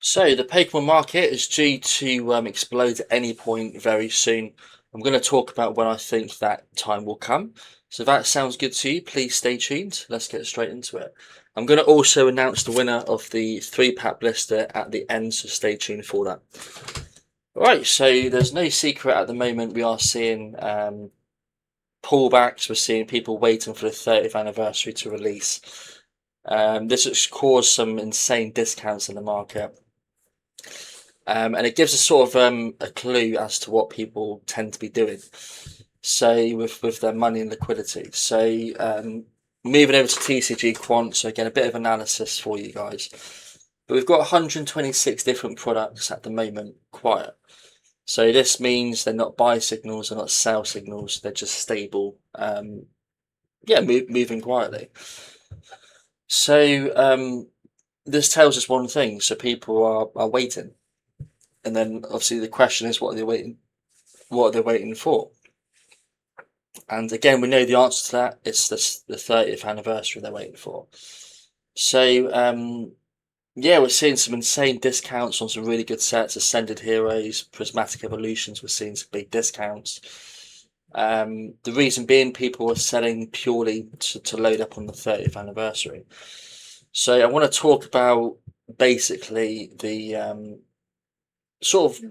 So the Pokemon market is due to explode at any point very soon. I'm going to talk about when I think that time will come. So if that sounds good to you, please stay tuned. Let's get straight into it. I'm going to also announce the winner of the 3-pack blister at the end, so stay tuned for that. Right, so there's no secret at the moment. We are seeing pullbacks. We're seeing people waiting for the 30th anniversary to release. This has caused some insane discounts in the market. And it gives us sort of a clue as to what people tend to be doing. So with their money and liquidity. So moving over to TCG Quant. So again, a bit of analysis for you guys. But we've got 126 different products at the moment quiet. So this means they're not buy signals, they're not sell signals, they're just stable. Moving quietly. So this tells us one thing. So people are waiting. And then obviously the question is, what are they waiting? What are they waiting for? And again, we know the answer to that. It's the 30th anniversary they're waiting for. So we're seeing some insane discounts on some really good sets. Ascended Heroes, Prismatic Evolutions. We're seeing some big discounts. The reason being, people are selling purely to load up on the 30th anniversary. So I want to talk about basically the sort of,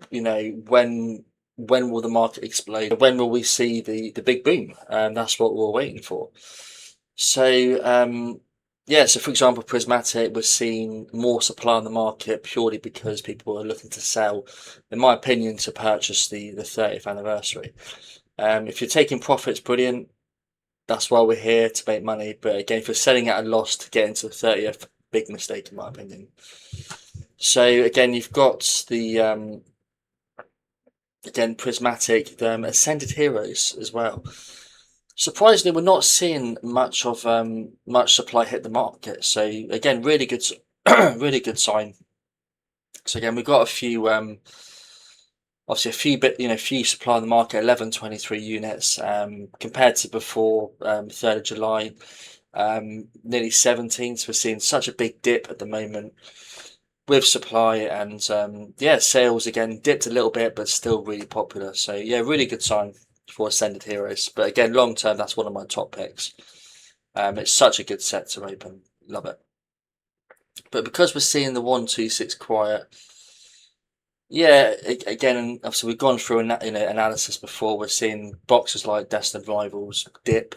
when will the market explode? When will we see the big boom? And that's what we're waiting for. So so for example, Prismatic, we're seeing more supply on the market purely because people are looking to sell, in my opinion, to purchase the 30th anniversary. If you're taking profits, brilliant. That's why we're here, to make money. But again, if you're selling at a loss to get into the 30th, big mistake in my opinion. So again, you've got the Prismatic, Ascended Heroes as well. Surprisingly, we're not seeing much of much supply hit the market. So again, really good, really good sign. So again, we've got a few, obviously few supply on the market, 1123 units, compared to before 3rd of July, nearly 17. So we're seeing such a big dip at the moment with supply, and sales again dipped a little bit, but still really popular. So yeah, really good sign for Ascended Heroes. But again, long term, that's one of my top picks. It's such a good set to open, love it. But because we're seeing the 126 quiet, again, obviously we've gone through analysis before. We're seeing boxes like Destined Rivals dip.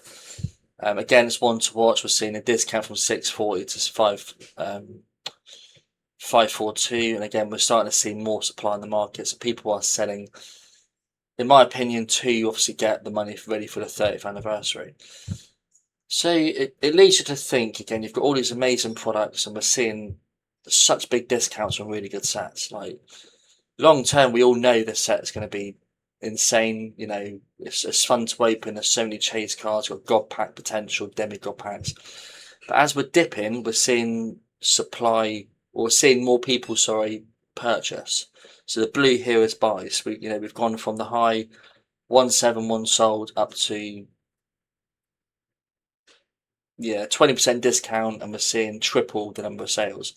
Again, it's one to watch. We're seeing a discount from 640 to 542, and again, we're starting to see more supply in the market. So people are selling, in my opinion, to obviously get the money ready for the 30th anniversary. So it leads you to think, again, you've got all these amazing products, and we're seeing such big discounts on really good sets. Like long term, we all know this set is going to be insane. It's fun to open. There's so many chase cards, got God pack potential, demigod packs. But as we're dipping, we're seeing we're seeing more people, purchase. So the blue here is buys. We've gone from the high 171 sold up to 20% discount, and we're seeing triple the number of sales.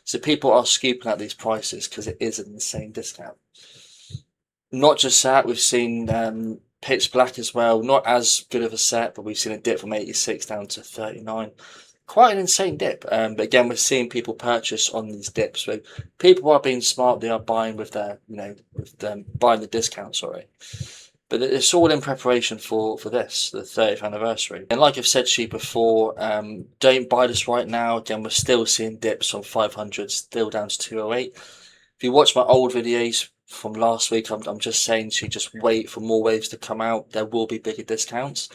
So people are scooping at these prices because it is an insane discount. Not just that, we've seen Pitch Black as well. Not as good of a set, but we've seen a dip from 86 down to 39. Quite an insane dip. But again, we're seeing people purchase on these dips. So people are being smart. They are buying with their, buying the discount, But it's all in preparation for this, the 30th anniversary. And like I've said to you before, don't buy this right now. Again, we're still seeing dips on 500, still down to 208. If you watch my old videos from last week, I'm just saying to you, just wait for more waves to come out. There will be bigger discounts.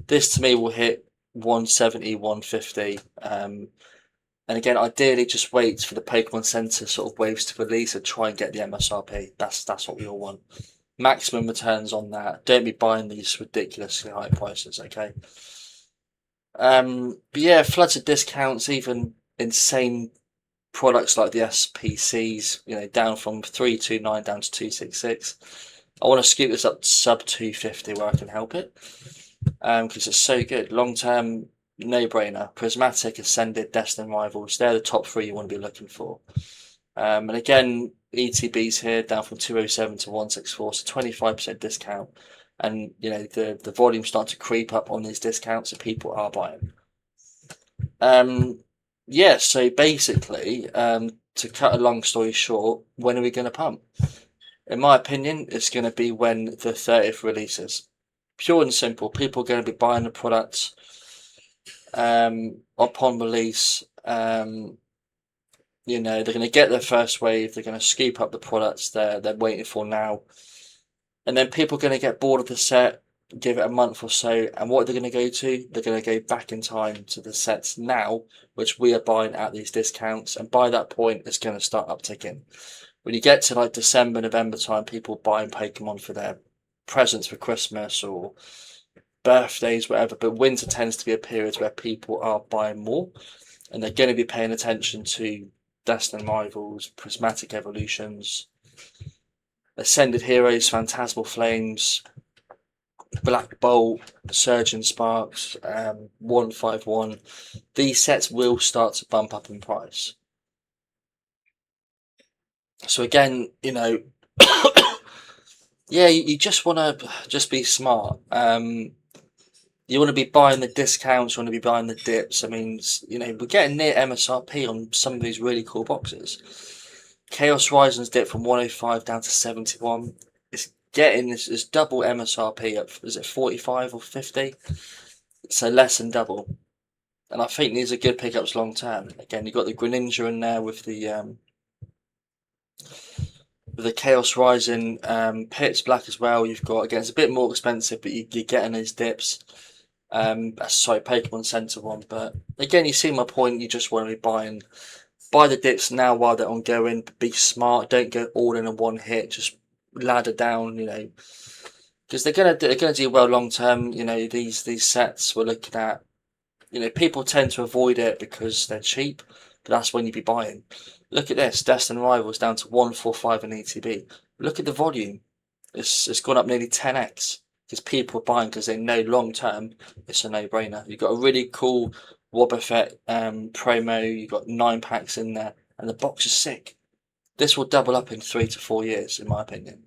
This to me will hit 170, 150. And again, ideally, just wait for the Pokemon Center sort of waves to release and try and get the MSRP. That's what we all want. Maximum returns on that. Don't be buying these ridiculously high prices, okay? But yeah, floods of discounts, even insane products like the SPCs, down from 329 down to 266. I want to scoot this up to sub 250 where I can help it, because it's so good. Long term, no brainer. Prismatic, Ascended, Destined Rivals, they're the top three you want to be looking for. And again, ETB's here down from 207 to 164, so 25% discount. And the volume start to creep up on these discounts, so people are buying. Yeah, so basically, to cut a long story short, when are we going to pump? In my opinion, it's going to be when the 30th releases. Pure and simple. People are going to be buying the products upon release. They're going to get their first wave. They're going to scoop up the products they're waiting for now. And then people are going to get bored of the set, give it a month or so. And what they're going to go to? They're going to go back in time to the sets now, which we are buying at these discounts. And by that point, it's going to start upticking. When you get to like December, November time, people buying Pokemon for their presents for Christmas or birthdays, whatever. But winter tends to be a period where people are buying more, and they're going to be paying attention to Destined Rivals, Prismatic Evolutions, Ascended Heroes, Phantasmal Flames, Black Bolt, Surgeon Sparks, 151. These sets will start to bump up in price. So again, yeah, you just want to just be smart. You want to be buying the discounts, you want to be buying the dips. I mean, we're getting near MSRP on some of these really cool boxes. Chaos Rising's dipped from 105 down to 71. It's double MSRP at, is it 45 or 50? So less than double. And I think these are good pickups long term. Again, you've got the Greninja in there with the Chaos Rising Pitch Black as well. You've got, again, it's a bit more expensive, but you're getting these dips. Sorry, Pokemon Center one. But again, you see my point. You just want to be buy the dips now while they're ongoing. Be smart. Don't go all in one hit. Just ladder down. Because they're gonna do well long term. These sets we're looking at. People tend to avoid it because they're cheap, but that's when you'd be buying. Look at this, Destined Rivals down to 145 in ETB. Look at the volume. It's gone up nearly 10x because people are buying because they know long term it's a no-brainer. You've got a really cool Wobbuffet promo. You've got 9 packs in there, and the box is sick. This will double up in 3 to 4 years, in my opinion.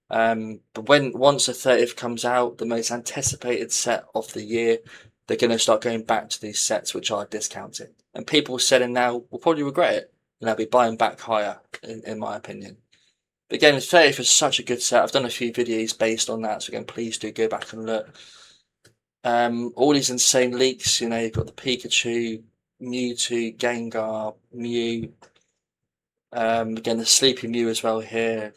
But once the 30th comes out, the most anticipated set of the year, they're going to start going back to these sets which are discounted. And people selling now will probably regret it, and they'll be buying back higher, in my opinion. But again, 30th is such a good set. I've done a few videos based on that, so again, please do go back and look. All these insane leaks, you've got the Pikachu, Mewtwo, Gengar, Mew. Again, the Sleepy Mew as well here.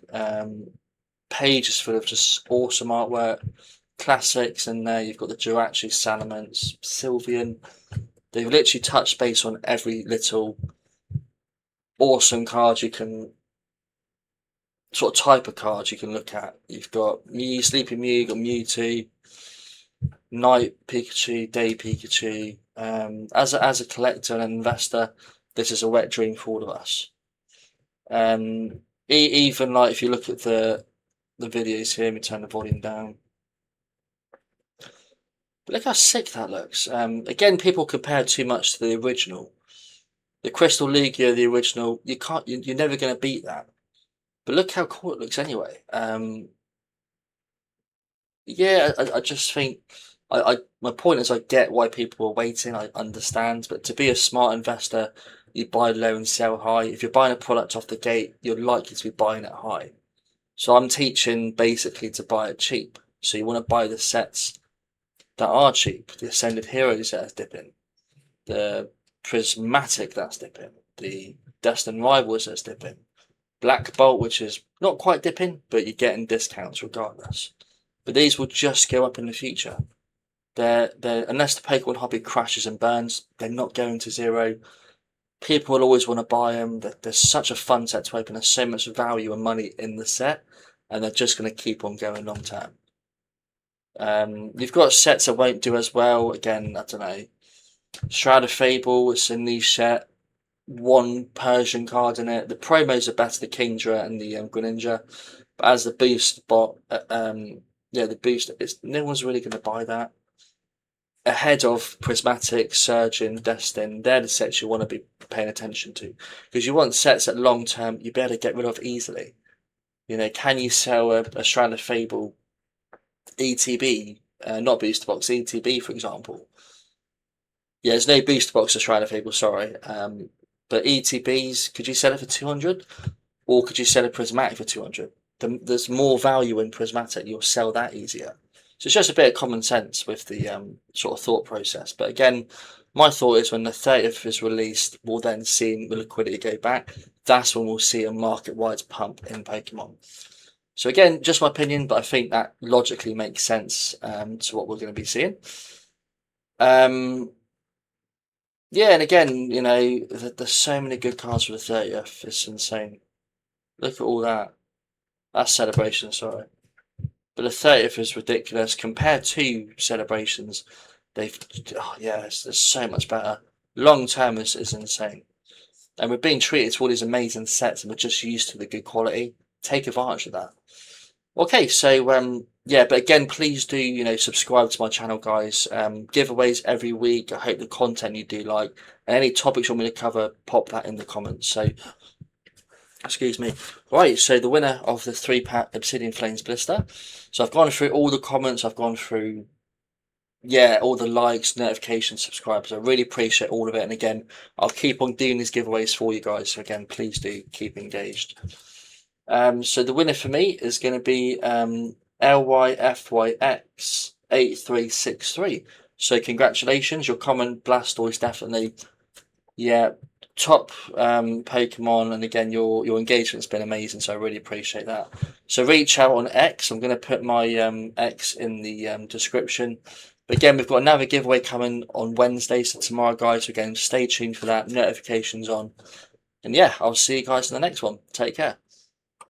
Pages full of just awesome artwork, classics, and there you've got the Jirachi, Salamence, Sylveon. They've literally touched base on every little awesome card you can, sort of type of cards you can look at. You've got Mew, Sleepy Mew, you've got Mewtwo, Night Pikachu, Day Pikachu. As a collector and an investor, this is a wet dream for all of us. Even like if you look at the videos here, let me turn the volume down. But look how sick that looks. Again, people compare too much to the original. The Crystal Lugia, the original, you're never going to beat that. But look how cool it looks anyway. Yeah, I just think my point is I get why people are waiting. I understand, but to be a smart investor, you buy low and sell high. If you're buying a product off the gate, you're likely to be buying it high. So I'm teaching basically to buy it cheap. So you want to buy the sets that are cheap. The Ascended Heroes that's dipping, the Prismatic that's dipping, the Destined Rivals that's dipping, Black Bolt, which is not quite dipping, but you're getting discounts regardless. But these will just go up in the future. They're unless the Pokemon hobby crashes and burns, they're not going to zero. People will always want to buy them. There's such a fun set to open. There's so much value and money in the set, and they're just going to keep on going long term. You've got sets that won't do as well. Again, I don't know. Shroud of Fable, it's a niche set. One Persian card in it. The promos are better, the Kingdra and the Greninja. But as the boost bot, the boost, no one's really going to buy that. ahead of Prismatic, Surgeon, Destin. They're the sets you want to be paying attention to, because you want sets that long term you better get rid of easily. You know, can you sell a Strand of Fable ETB, not booster box, ETB for example? Yeah, there's no booster box of Strand of Fable, sorry. But ETBs, could you sell it for 200? Or could you sell a Prismatic for 200? There's more value in Prismatic, you'll sell that easier. So it's just a bit of common sense with the sort of thought process. But again, my thought is when the 30th is released, we'll then see the liquidity go back. That's when we'll see a market-wide pump in Pokemon. So again, just my opinion, but I think that logically makes sense to what we're going to be seeing. Yeah, and again, you know, there's so many good cards for the 30th. It's insane. Look at all that. That's Celebration, sorry. But the 30th is ridiculous. Compared to Celebrations, it's so much better. Long term is insane. And we're being treated to all these amazing sets and we're just used to the good quality. Take advantage of that. Okay, so yeah, but again, please do, you know, subscribe to my channel, guys. Giveaways every week. I hope the content you do like. And any topics you want me to cover, pop that in the comments. So excuse me. Right, so the winner of the 3-pack Obsidian Flames blister. So I've gone through all the comments, I've gone through, yeah, all the likes, notifications, subscribers. I really appreciate all of it. And again, I'll keep on doing these giveaways for you guys. So again, please do keep engaged. So the winner for me is going to be LYFYX8363. So congratulations, your common Blastoise definitely, yeah, top Pokemon, and again your engagement's been amazing, so I really appreciate that. So reach out on X. I'm going to put my X in the description. But again, we've got another giveaway coming on Wednesday, so tomorrow, guys. Again, stay tuned for that. Notifications on, and yeah, I'll see you guys in the next one. Take care.